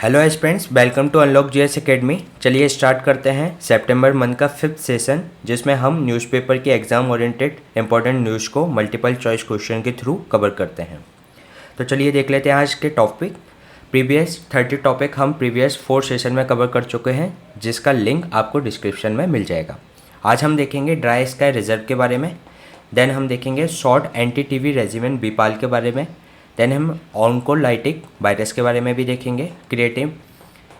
Hello aspirants, welcome to unlock GS academy. चलिए start करते हैं सितंबर मंथ का 5th सेशन, जिसमें हम न्यूज़पेपर की एग्ज़ाम ओरिएंटेड इंपॉर्टेंट न्यूज़ को मल्टीपल चॉइस क्वेश्चन के थ्रू कवर करते हैं। तो चलिए देख लेते हैं आज के टॉपिक। प्रीवियस 30 टॉपिक हम प्रीवियस 4 सेशन में कवर कर चुके हैं, जिसका लिंक आपको डिस्क्रिप्शन में मिल जाएगा। आज हम देखेंगे ड्राई स्काई रिजर्व के बारे में, देन हम देखेंगे शॉर्ट एंटी टीवी रेजिमेंट बीपाल के बारे में, देन हम ऑन्कोलाइटिक वायरस के बारे में भी देखेंगे, क्रिएटिव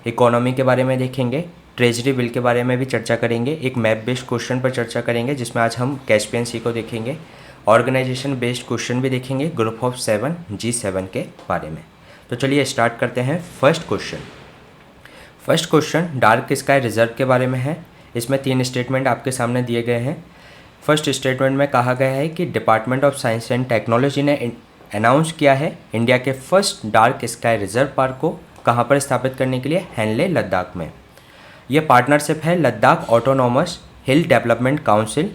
इकोनॉमी के बारे में देखेंगे, ट्रेजरी बिल के बारे में भी चर्चा करेंगे, एक मैप बेस्ड क्वेश्चन पर चर्चा करेंगे जिसमें आज हम कैस्पियन सी को देखेंगे, ऑर्गेनाइजेशन बेस्ड क्वेश्चन भी देखेंगे, ग्रुप ऑफ 7 G7 के बारे में। तो चलिए स्टार्ट करते हैं। First question dark sky reserve के बारे में है। इसमें 3 स्टेटमेंट आपके सामने दिए गए हैं। फर्स्ट स्टेटमेंट में कहा गया है कि department of science and technology ने अनाउंस किया है इंडिया के first dark sky reserve park को कहाँ पर स्थापित करने के लिए, हैनले लद्दाख में। यह पार्टनरशिप है Ladakh autonomous hill development council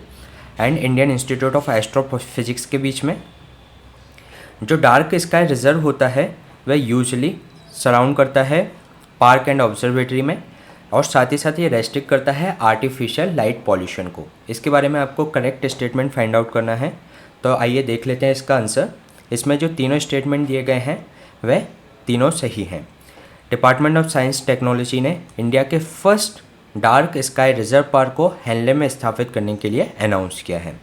and Indian institute of astrophysics के बीच में। जो डार्क स्काई रिजर्व होता है वह यूजली सराउंड करता है पार्क एंड ऑब्जर्वेटरी में, और साथ ही साथ ये रेस्ट्रिक्ट करता है आर्टिफिशियल लाइट पॉल्यूशन को। इसके बारे में आपको करेक्ट स्टेटमेंट फाइंड आउट करना है। तो आइए देख लेते हैं इसका आंसर। इसमें जो तीनों स्टेटमेंट दिए गए हैं वह तीनों सही हैं। डिपार्टमेंट ऑफ साइंस टेक्नोलॉजी ने इंडिया के first dark sky reserve park को हैनले में स्थापित करने के लिए अनाउंस किया है।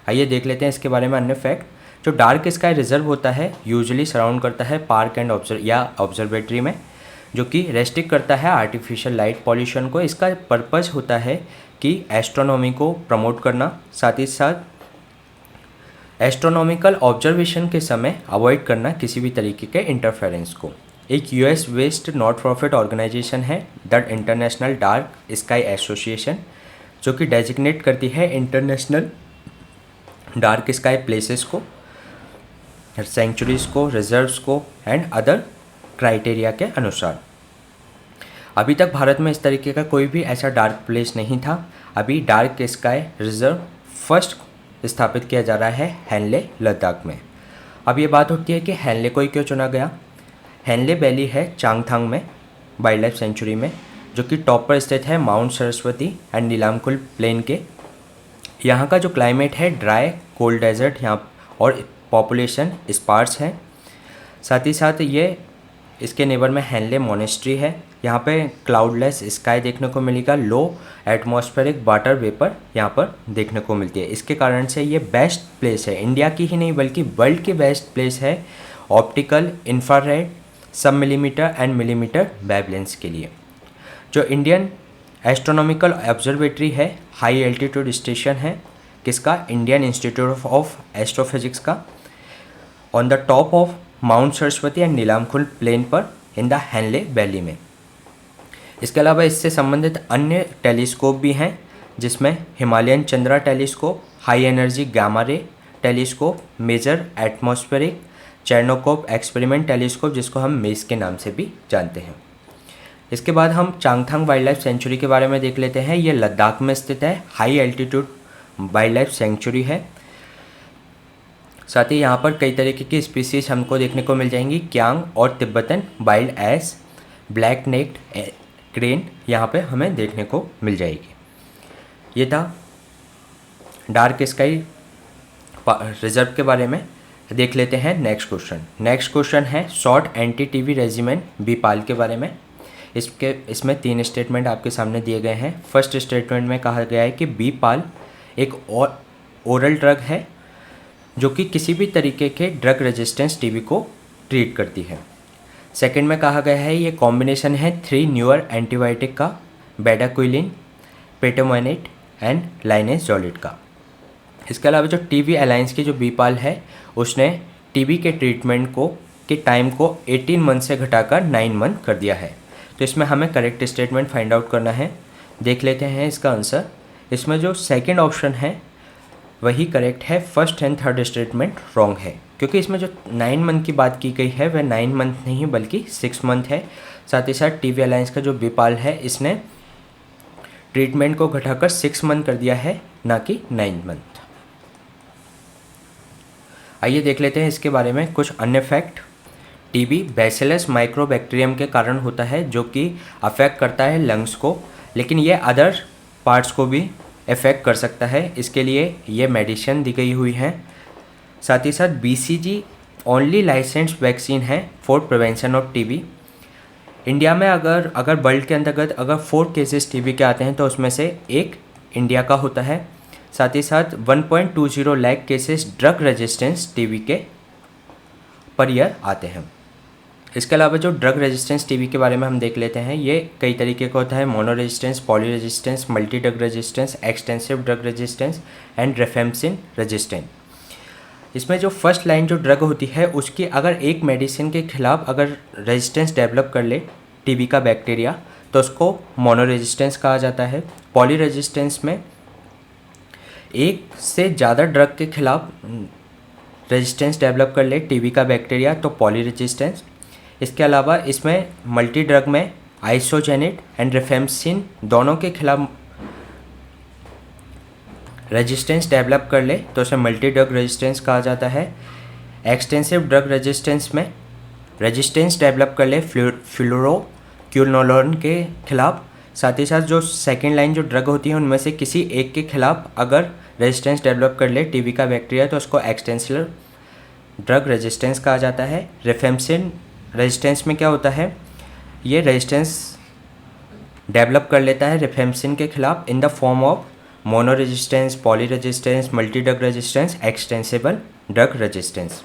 आइए देख लेते हैं इसके बारे में अन्य फैक्ट। जो डार्क स्काई रिजर्व होता है यूजुअली सराउंड करता है पार्क एंड ऑब्जर्वेटरी में, जो कि रेस्ट्रिक्ट करता है आर्टिफिशियल लाइट पॉल्यूशन को। इसका पर्पज़ होता है कि एस्ट्रोनॉमी को प्रमोट करना, साथ ही साथ एस्ट्रोनॉमिकल ऑब्जर्वेशन के समय अवॉइड करना किसी भी तरीके के इंटरफेरेंस को। एक US based not profit organization है the international dark sky association, जो कि डेजिग्नेट करती है इंटरनेशनल डार्क स्काई प्लेसेस को, सेंचुरीज़ को, रिजर्व्स को एंड अदर क्राइटेरिया के अनुसार। अभी तक भारत में इस तरीके का कोई भी ऐसा डार्क प्लेस नहीं था। अभी डार्क स्काई रिजर्व फर्स्ट स्थापित किया जा रहा है हैनले लद्दाख में। अब ये बात होती है कि हैनले को ही क्यों चुना गया। हैनले वैली है चांगथांग में वाइल्ड लाइफ सेंचुरी में, जो कि टॉप पर स्थित है mount Saraswati and Nilamkul plane के। यहाँ का जो क्लाइमेट है ड्राई कोल्ड डेजर्ट यहाँ, और पॉपुलेशन स्पार्स है। साथ ही साथ ये इसके नेबर में हैनले मोनेस्ट्री है। यहाँ पे क्लाउडलेस स्काई देखने को मिलेगा, लो एटमॉस्फेरिक वाटर वेपर यहाँ पर देखने को मिलती है। इसके कारण से ये बेस्ट प्लेस है, इंडिया की ही नहीं बल्कि वर्ल्ड की बेस्ट प्लेस है optical, infrared, sub millimeter and millimeter wavelength के लिए। जो इंडियन एस्ट्रोनॉमिकल ऑब्जर्वेटरी है, हाई एल्टीट्यूड स्टेशन है किसका, इंडियन इंस्टीट्यूट ऑफ एस्ट्रोफिजिक्स का, on the top of mount Saraswati and Nilamkul plain पर इन द हैनले वैली में। इसके अलावा इससे संबंधित अन्य टेलीस्कोप भी हैं, जिसमें Himalayan Chandra telescope, high energy gamma ray telescope, major atmospheric Cherenkov experiment telescope, जिसको हम मेस के नाम से भी जानते हैं। इसके बाद हम चांगथांग वाइल्ड लाइफ सेंचुरी के बारे में देख लेते हैं। ये लद्दाख में स्थित है, high altitude wild life sanctuary है। साथ ही यहाँ पर कई तरीके की स्पीसीज हमको देखने को मिल जाएंगी, क्यांग और Tibetan wild ass, black necked crane यहाँ पे हमें देखने को मिल जाएगी। ये था डार्क स्काई रिजर्व के बारे में। देख लेते हैं नेक्स्ट क्वेश्चन है शॉर्ट एंटी टीवी रेजिमेंट बीपाल के बारे में। इसमें 3 स्टेटमेंट आपके सामने दिए गए हैं। फर्स्ट स्टेटमेंट में कहा गया है कि बीपाल एक ओरल ड्रग है जो कि किसी भी तरीके के ड्रग रेजिस्टेंस टीबी को ट्रीट करती है। सेकंड में कहा गया है ये कॉम्बिनेशन है 3 न्यूअर एंटीबायोटिक का, बेडाक्विलिन, पेटोमाइनेट एंड लाइनेजोलिड का। इसके अलावा जो टीबी अलायंस की जो बीपाल है उसने टीबी के ट्रीटमेंट के टाइम को 18 मंथ से घटाकर 9 मंथ कर दिया है। तो इसमें हमें करेक्ट स्टेटमेंट फाइंड आउट करना है। देख लेते हैं इसका आंसर। इसमें जो सेकेंड ऑप्शन है वही करेक्ट है, first and third statement wrong है, क्योंकि इसमें जो 9 मंथ की बात की गई है वह 9 मंथ नहीं बल्कि 6 मंथ है। साथ ही साथ टीवी अलायंस का जो बीपाल है इसने ट्रीटमेंट को घटाकर 6 मंथ कर दिया है, ना कि 9 मंथ। आइए देख लेते हैं इसके बारे में कुछ अन्य फैक्ट। टीबी बैसिलस माइक्रोबैक्टीरियम के कारण होता है जो कि अफेक्ट करता है लंग्स को, लेकिन ये अदर पार्ट्स को भी अफेक्ट कर सकता है। इसके लिए ये मेडिसिन दी गई हुई है। साथ ही साथ बीसीजी ओनली लाइसेंस्ड वैक्सीन है for prevention of TB. India में अगर वर्ल्ड के अंतर्गत अगर 4 केसेस टीबी के आते हैं तो उसमें से एक इंडिया का होता है। साथ ही साथ 1.20 lakh cases drug resistance TB के पर ईयर आते हैं। इसके अलावा जो ड्रग रेजिस्टेंस टीबी के बारे में हम देख लेते हैं, ये कई तरीके का होता है। Mono resistance, poly resistance, multi drug resistance, extensive drug resistance and rifampicin resistant. इसमें जो फर्स्ट लाइन जो ड्रग होती है उसकी अगर एक मेडिसिन के खिलाफ अगर रेजिस्टेंस डेवलप कर ले टीबी का बैक्टीरिया तो उसको मोनो रेजिस्टेंस कहा जाता है। पॉली रेजिस्टेंस में एक से ज़्यादा ड्रग के खिलाफ रेजिस्टेंस डेवलप कर ले टीबी का बैक्टीरिया तो पॉली रेजिस्टेंस। इसके अलावा इसमें मल्टी ड्रग में आइसोजेनिट एंड रिफेम्सिन दोनों के खिलाफ रेजिस्टेंस डेवलप कर ले तो उसे मल्टी ड्रग रेजिस्टेंस कहा जाता है। एक्सटेंसिव ड्रग रेजिस्टेंस में रेजिस्टेंस डेवलप कर ले फ्लोरोक्विनोलोन के खिलाफ। साथ ही साथ जो सेकेंड लाइन जो ड्रग होती है उनमें से किसी एक के खिलाफ अगर रेजिस्टेंस डेवलप कर ले टीबी का बैक्टीरिया तो उसको एक्सटेंसिव ड्रग रेजिस्टेंस कहा जाता है। रिफेम्सिन रेजिस्टेंस में क्या होता है, ये रेजिस्टेंस डेवलप कर लेता है रिफेम्सिन के खिलाफ in the form of mono resistance, poly resistance, multi drug resistance, extensible drug resistance.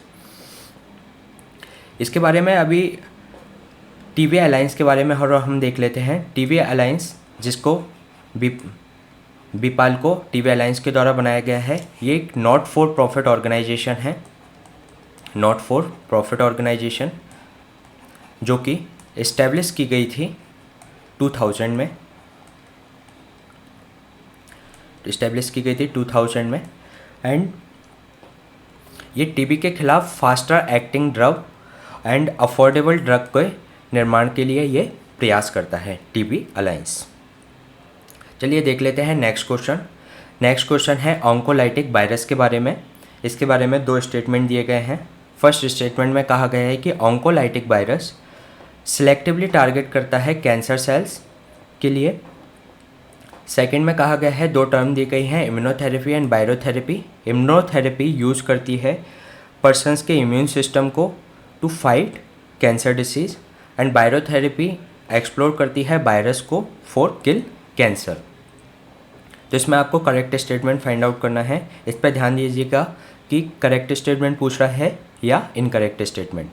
इसके बारे में अभी टीबी अलायंस के बारे में हम देख लेते हैं। टीबी अलायंस जिसको बीपाल को टीबी अलायंस के द्वारा बनाया गया है, ये एक नॉट फॉर प्रॉफिट ऑर्गेनाइजेशन है, नॉट फॉर प्रॉफिट ऑर्गेनाइजेशन जो कि इस्टेब्लिश की गई थी 2000 में, इस्टेब्लिश की गई थी 2000 में। एंड ये टीबी के खिलाफ faster acting drug and affordable drug के निर्माण के लिए ये प्रयास करता है टीबी अलायंस। चलिए देख लेते हैं नेक्स्ट क्वेश्चन। नेक्स्ट क्वेश्चन है ऑन्कोलाइटिक वायरस के बारे में। इसके बारे में 2 स्टेटमेंट दिए गए हैं। फर्स्ट स्टेटमेंट में कहा गया है कि ऑन्कोलाइटिक वायरस सिलेक्टिवली टारगेट करता है कैंसर सेल्स के लिए। सेकंड में कहा गया है 2 टर्म दी गई हैं, immunotherapy and biotherapy. Immunotherapy use करती है पर्सनस के इम्यून सिस्टम को to fight cancer disease and biotherapy explore करती है वायरस को फॉर किल कैंसर। तो इसमें आपको करेक्ट स्टेटमेंट फाइंड आउट करना है। इस पर ध्यान दीजिएगा कि करेक्ट स्टेटमेंट पूछ रहा है या इनकरेक्ट स्टेटमेंट।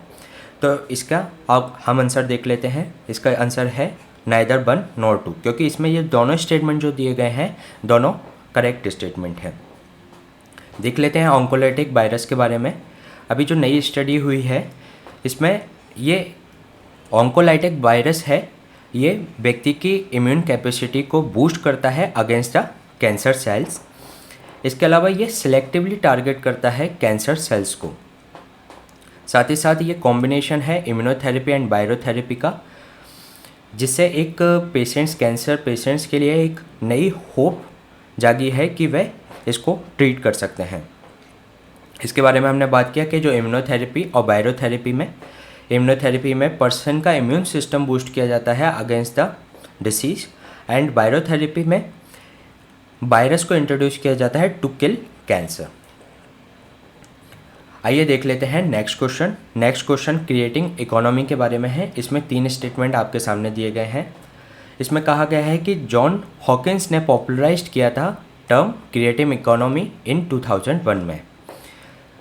तो इसका अब हम आंसर देख लेते हैं। इसका आंसर है नाइदर 1 नॉर 2, क्योंकि इसमें ये दोनों स्टेटमेंट जो दिए गए हैं दोनों करेक्ट स्टेटमेंट हैं। देख लेते हैं ऑन्कोलाइटिक वायरस के बारे में। अभी जो नई स्टडी हुई है इसमें ये ऑन्कोलाइटिक वायरस है, ये व्यक्ति की इम्यून कैपेसिटी को बूस्ट करता है अगेंस्ट द कैंसर सेल्स। इसके अलावा ये सिलेक्टिवली टारगेट करता है कैंसर सेल्स को। साथ ही साथ ये कॉम्बिनेशन है इम्यूनोथेरेपी एंड बायोथेरेपी का, जिससे एक कैंसर पेशेंट्स के लिए एक नई होप जागी है कि वे इसको ट्रीट कर सकते हैं। इसके बारे में हमने बात किया कि जो इम्यूनोथेरेपी और बायोथेरेपी में, इम्यूनोथेरेपी में पर्सन का इम्यून सिस्टम बूस्ट किया जाता है against the disease and biotherapy में वायरस को इंट्रोड्यूस किया जाता है टू किल कैंसर। आइए देख लेते हैं next question. Next question creating economy के बारे में है। इसमें 3 स्टेटमेंट आपके सामने दिए गए हैं। इसमें कहा गया है कि जॉन हॉकिंस ने पॉपुलराइज किया था टर्म क्रिएटिव इकोनॉमी इन 2001 में।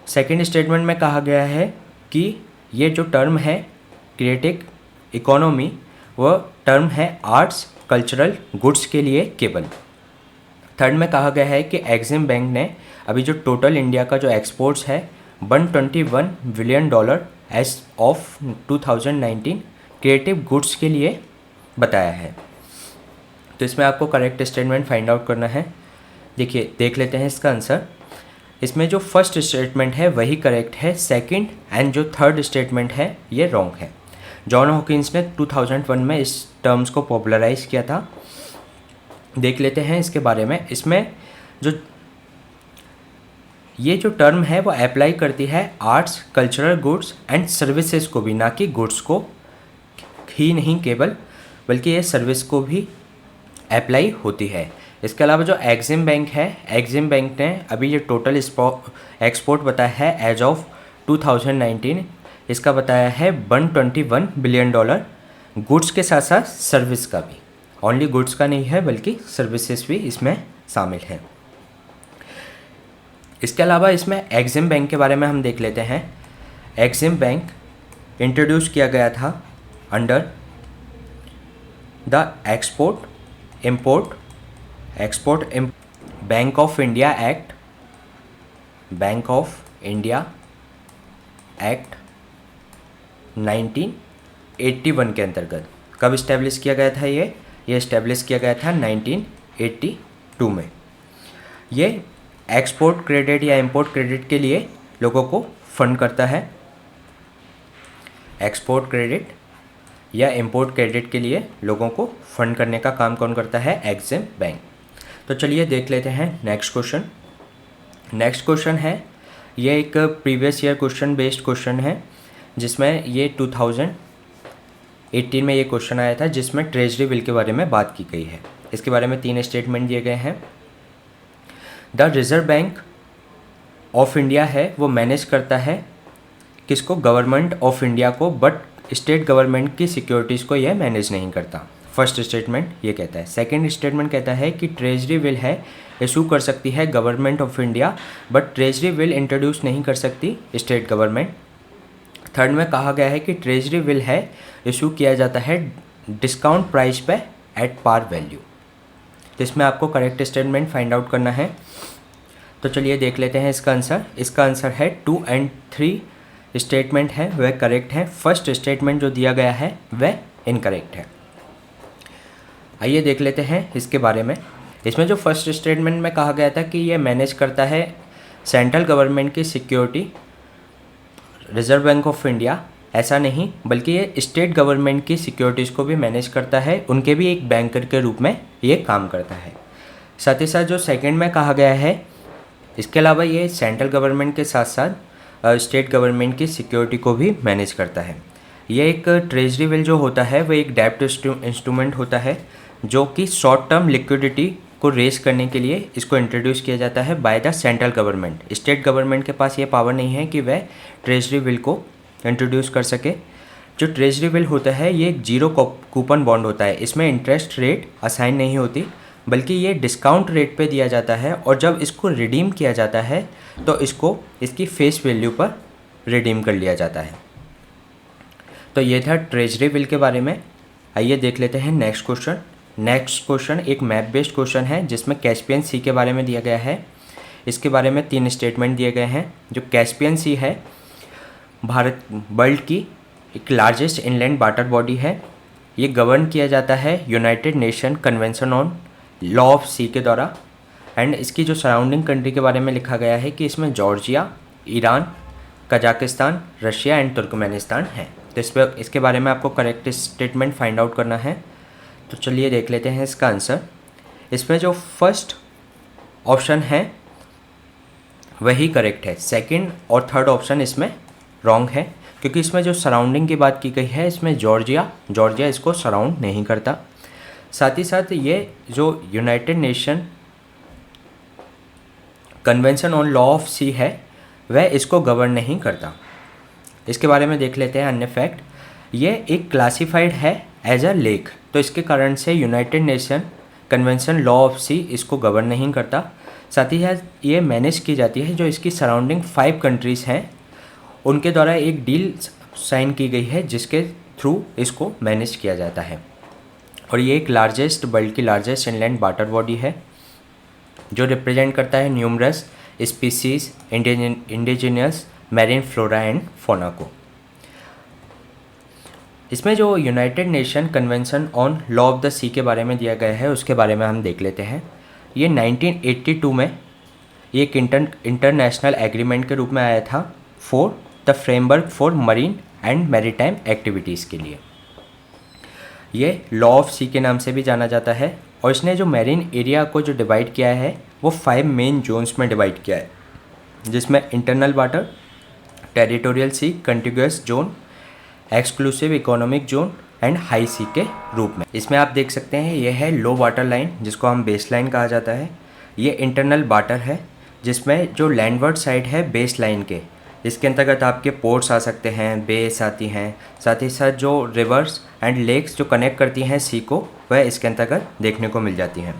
सेकेंड स्टेटमेंट में कहा गया है कि ये जो टर्म है क्रिएटिव इकोनॉमी वह टर्म है आर्ट्स कल्चरल गुड्स के लिए केवल। थर्ड में कहा गया है कि एग्जिम बैंक ने अभी जो टोटल इंडिया का जो एक्सपोर्ट्स है $121 billion as of 2019 creative goods के लिए बताया है। तो इसमें आपको करेक्ट स्टेटमेंट फाइंड आउट करना है। देखिए देख लेते हैं इसका आंसर। इसमें जो फर्स्ट स्टेटमेंट है वही करेक्ट है, सेकंड एंड जो थर्ड स्टेटमेंट है ये रॉन्ग है। जॉन हॉकिंस ने 2001 में इस टर्म्स को पॉपुलराइज किया था। देख लेते हैं इसके बारे में। इसमें जो ये जो टर्म है वो अप्लाई करती है arts, cultural goods and services को भी, ना कि गुड्स को ही नहीं केवल, बल्कि ये सर्विस को भी अप्लाई होती है। इसके अलावा जो एग्जिम बैंक है, एग्जिम बैंक ने अभी ये टोटल एक्सपोर्ट बताया है एज ऑफ 2019, इसका बताया है $121 बिलियन, गुड्स के साथ साथ सर्विस का भी, ओनली गुड्स का नहीं है बल्कि सर्विसेज भी इसमें शामिल है। इसके अलावा इसमें एग्जिम बैंक के बारे में हम देख लेते हैं। एग्जिम बैंक इंट्रोड्यूस किया गया था under the export bank of India act, bank of India act 1981 के अंतर्गत। कब इस्टेब्लिश किया गया था ये इस्टेब्लिश किया गया था 1982 में। ये एक्सपोर्ट क्रेडिट या इंपोर्ट क्रेडिट के लिए लोगों को फंड करता है। एक्सपोर्ट क्रेडिट या इंपोर्ट क्रेडिट के लिए लोगों को फंड करने का काम कौन करता है? EXIM bank. तो चलिए देख लेते हैं नेक्स्ट क्वेश्चन। नेक्स्ट क्वेश्चन है, ये एक previous year question based question है, जिसमें ये 2018 में ये क्वेश्चन आया था, जिसमें ट्रेजरी बिल के बारे में बात की गई है। इसके बारे में 3 स्टेटमेंट दिए गए हैं। The reserve bank of India है वो मैनेज करता है किसको? गवर्नमेंट ऑफ इंडिया को, बट स्टेट गवर्नमेंट की सिक्योरिटीज़ को यह मैनेज नहीं करता। फर्स्ट स्टेटमेंट ये कहता है। सेकंड स्टेटमेंट कहता है कि ट्रेजरी बिल है इशू कर सकती है government of India, but treasury bill introduce नहीं कर सकती स्टेट गवर्नमेंट। थर्ड में कहा गया है कि ट्रेजरी बिल है इशू किया जाता है डिस्काउंट प्राइस पे एट पार वैल्यू। तो इसमें आपको करेक्ट स्टेटमेंट फाइंड आउट करना है। तो चलिए देख लेते हैं इसका आंसर। इसका आंसर है 2 और 3 स्टेटमेंट है वह करेक्ट है। फर्स्ट स्टेटमेंट जो दिया गया है वह इनकरेक्ट है। आइए देख लेते हैं इसके बारे में। इसमें जो फर्स्ट स्टेटमेंट में कहा गया था कि ये मैनेज करता है सेंट्रल गवर्नमेंट की security, reserve bank of India, ऐसा नहीं बल्कि ये स्टेट गवर्नमेंट की सिक्योरिटीज़ को भी मैनेज करता है, उनके भी एक बैंकर के रूप में ये काम करता है। साथ ही साथ जो सेकंड में कहा गया है, इसके अलावा ये सेंट्रल गवर्नमेंट के साथ साथ स्टेट गवर्नमेंट की सिक्योरिटी को भी मैनेज करता है। ये एक ट्रेजरी बिल जो होता है वो एक डेब्ट इंस्ट्रूमेंट होता है, जो कि शॉर्ट टर्म लिक्विडिटी को रेस करने के लिए इसको इंट्रोड्यूस किया जाता है by the central government. State government के पास ये पावर नहीं है कि वह ट्रेजरी बिल को इंट्रोड्यूस कर सके। जो ट्रेजरी बिल होता है ये एक जीरो कूपन बॉन्ड होता है, इसमें इंटरेस्ट रेट असाइन नहीं होती, बल्कि ये डिस्काउंट रेट पे दिया जाता है, और जब इसको रिडीम किया जाता है तो इसको इसकी फेस वैल्यू पर रिडीम कर लिया जाता है। तो ये था ट्रेजरी बिल के बारे में। आइए देख लेते हैं नेक्स्ट क्वेश्चन। नेक्स्ट क्वेश्चन एक मैप बेस्ड क्वेश्चन है, जिसमें कैस्पियन सी के बारे में दिया गया है। इसके बारे में 3 स्टेटमेंट दिए गए हैं। जो कैस्पियन सी है भारत वर्ल्ड की एक लार्जेस्ट इनलैंड वाटर बॉडी है। ये गवर्न किया जाता है United Nation convention on law of sea के द्वारा। एंड इसकी जो सराउंडिंग कंट्री के बारे में लिखा गया है कि इसमें Georgia, Iran, Kazakhstan, Russia and Turkmenistan है। तो इसके बारे में आपको करेक्ट स्टेटमेंट फाइंड आउट करना है। तो चलिए देख लेते हैं इसका आंसर। इसमें जो फर्स्ट ऑप्शन है वही करेक्ट है, सेकंड और थर्ड ऑप्शन इसमें रॉन्ग है, क्योंकि इसमें जो सराउंडिंग की बात की गई है इसमें जॉर्जिया इसको सराउंड नहीं करता। साथ ही साथ ये जो United Nation convention on law of sea है वह इसको गवर्न नहीं करता। इसके बारे में देख लेते हैं अन्य फैक्ट। ये एक क्लासिफाइड है एज अ लेक, तो इसके कारण से United Nation convention law of sea इसको गवर्न नहीं करता। साथ ही साथ ये मैनेज की जाती है जो इसकी सराउंडिंग 5 कंट्रीज़ हैं उनके द्वारा एक डील साइन की गई है, जिसके थ्रू इसको मैनेज किया जाता है। और ये एक वर्ल्ड की लार्जेस्ट इनलैंड वाटर बॉडी है, जो रिप्रेजेंट करता है numerous species indigenous marine flora and fauna को। इसमें जो United Nation convention on law of the sea के बारे में दिया गया है उसके बारे में हम देख लेते हैं। ये 1982 में ये एक इंटरनेशनल एग्रीमेंट के रूप में आया था for the framework for marine and maritime activities के लिए। ये लॉ ऑफ सी के नाम से भी जाना जाता है, और इसने जो मैरीन एरिया को जो डिवाइड किया है वो 5 मेन जोन्स में डिवाइड किया है। जिसमें internal water, territorial sea, contiguous zone, exclusive economic zone and high sea के रूप में। इसमें आप देख सकते हैं यह है लो वाटर लाइन, जिसको हम बेस लाइन कहा जाता है। ये इंटरनल वाटर है, जिसमें जो लैंडवर्ड साइड है बेस लाइन के, इसके अंतर्गत आपके पोर्ट्स आ सकते हैं, बेस आती हैं, साथ ही साथ जो रिवर्स एंड लेक्स जो कनेक्ट करती हैं सी को, वह इसके अंतर्गत देखने को मिल जाती हैं।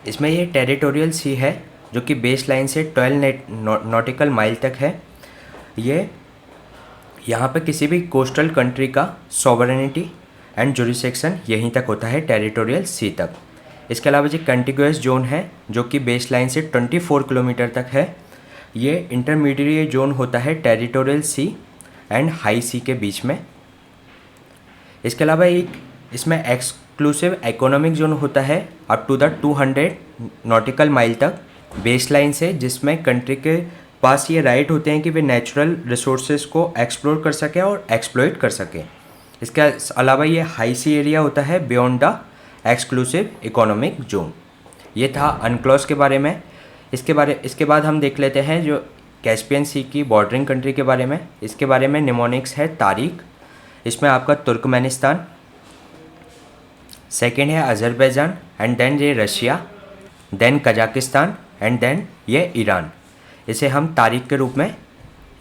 इसमें ये टेरिटोरियल सी है जो कि बेस लाइन से 12 नॉटिकल माइल तक है। ये यहाँ पर किसी भी कोस्टल कंट्री का सॉवरेनिटी एंड जुरिसडिक्शन यहीं तक होता है, टेरिटोरियल सी तक। इसके अलावा जो कंटिग्यूअस जोन है जो कि बेस लाइन से 24 किलोमीटर तक है, ये इंटरमीडिएट जोन होता है territorial C and high sea के बीच में। इसके अलावा एक इसमें एक्सक्लूसिव इकोनॉमिक जोन होता है up to the 200 nautical mile तक बेस लाइन से, जिसमें कंट्री के पास ये राइट होते हैं कि वे नेचुरल रिसोर्सेज को एक्सप्लोर कर सकें और एक्सप्लॉइट कर सकें। इसके अलावा ये हाई सी एरिया होता है beyond the exclusive economic zone. ये था अनक्लोज के बारे में। इसके बाद हम देख लेते हैं जो कैस्पियन सी की बॉर्डरिंग कंट्री के बारे में। इसके बारे में निमोनिक्स है तारिक, इसमें आपका तुर्कमेनिस्तान, सेकेंड है अजरबैजान एंड देन ये Russia, then Kazakhstan and then ये ईरान। इसे हम तारीख के रूप में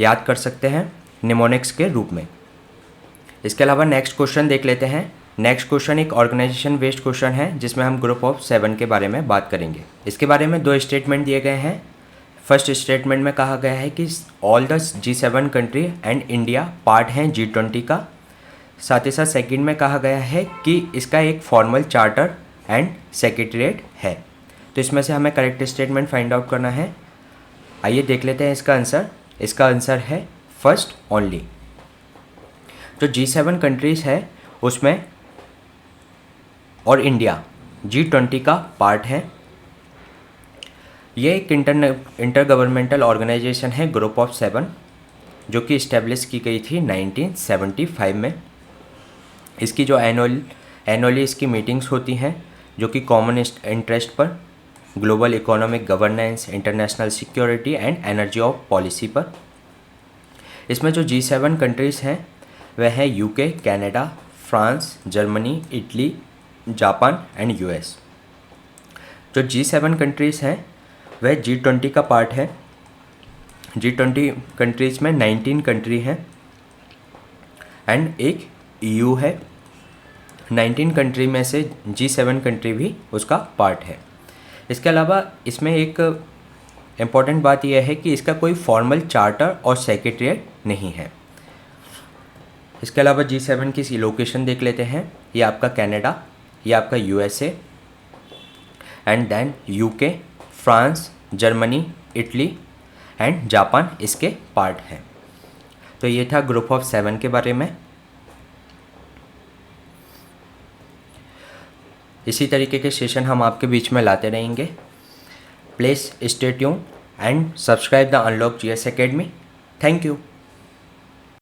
याद कर सकते हैं निमोनिक्स के रूप में। इसके अलावा नेक्स्ट क्वेश्चन देख लेते हैं। नेक्स्ट क्वेश्चन एक ऑर्गेनाइजेशन बेस्ड क्वेश्चन है, जिसमें हम ग्रुप ऑफ 7 के बारे में बात करेंगे। इसके बारे में 2 स्टेटमेंट दिए गए हैं। फर्स्ट स्टेटमेंट में कहा गया है कि all the G7 country and India part हैं G20 का। साथ ही साथ सेकेंड में कहा गया है कि इसका एक फॉर्मल चार्टर एंड सेक्रेटरीट है। तो इसमें से हमें करेक्ट स्टेटमेंट फाइंड आउट करना है। आइए देख लेते हैं इसका आंसर। इसका आंसर है फर्स्ट ओनली। जो G7 कंट्रीज़ है उसमें और इंडिया G20 का पार्ट है। ये एक इंटर गवर्नमेंटल ऑर्गेनाइजेशन है ग्रुप ऑफ 7, जो कि इस्टेब्लिश की गई थी 1975 में। इसकी जो एनुअली इसकी मीटिंग्स होती हैं, जो कि कॉमन इंटरेस्ट पर, global economic governance, international security and energy of policy पर। इसमें जो G7 कंट्रीज़ हैं वह है UK, Canada, France, Germany, Italy, Japan and US। जो G7 कंट्रीज़ हैं वह G20 का पार्ट है। G20 कंट्रीज़ में 19 कंट्री हैं एंड एक EU है। 19 कंट्री में से G7 कंट्री भी उसका पार्ट है। इसके अलावा इसमें एक इम्पॉर्टेंट बात यह है कि इसका कोई फॉर्मल चार्टर और सेक्रेटरीट नहीं है। इसके अलावा G7 की लोकेशन देख लेते हैं। ये आपका कनाडा, ये आपका USA and then UK, France, Germany, Italy and Japan इसके पार्ट हैं। तो ये था ग्रुप ऑफ 7 के बारे में। इसी तरीके के सेशन हम आपके बीच में लाते रहेंगे। Please stay tuned and subscribe the unlock GS Academy। Thank you.